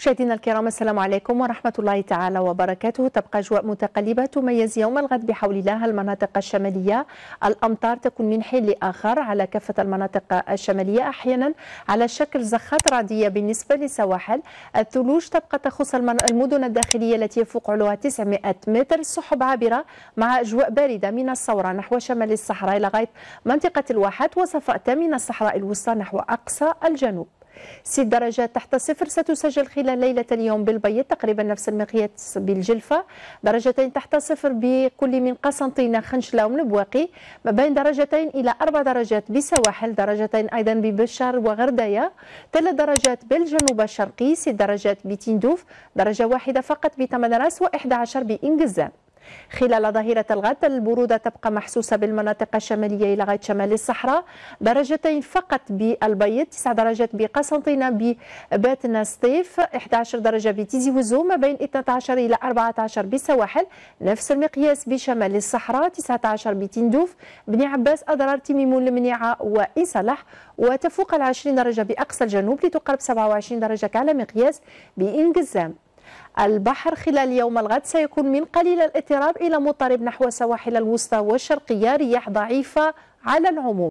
مشاهدينا الكرام، السلام عليكم ورحمة الله تعالى وبركاته. تبقى أجواء متقلبة تميز يوم الغد بحول الله المناطق الشمالية. الأمطار تكون من حين لآخر على كافة المناطق الشمالية، أحيانا على شكل زخات رعدية بالنسبة للسواحل. الثلوج تبقى تخص المدن الداخلية التي يفوق علوها 900 متر. السحب عابرة مع أجواء باردة من الصورة نحو شمال الصحراء لغاية منطقة الواحات، وصفاء من الصحراء الوسطى نحو أقصى الجنوب. 6 درجات تحت الصفر ستسجل خلال ليلة اليوم بالبيض، تقريبا نفس المقياس بالجلفة. 2 درجات تحت الصفر بكل من قسنطينة، خنشلة ومنبواقي، ما بين 2 إلى 4 درجات بسواحل، 2 أيضا ببشار وغرداية، 3 درجات بالجنوب الشرقي، 6 درجات بتندوف، 1 فقط بتمنراس، و11 بإنجزام. خلال ظهيرة الغد البرودة تبقى محسوسة بالمناطق الشمالية لغاية شمال الصحراء، 2 فقط بالبيض، 9 درجات بقسنطينة بباتنا سطيف، 11 درجة بتيزي وزو، ما بين 12 إلى 14 بالسواحل، نفس المقياس بشمال الصحراء، 19 بتندوف، بني عباس، أضرار، تميمون، المنيعة وإن صلح، وتفوق 20 درجة بأقصى الجنوب لتقرب 27 درجة على مقياس بإنجزام. البحر خلال يوم الغد سيكون من قليل الاضطراب إلى مضطرب نحو سواحل الوسطى والشرقية، رياح ضعيفة على العموم.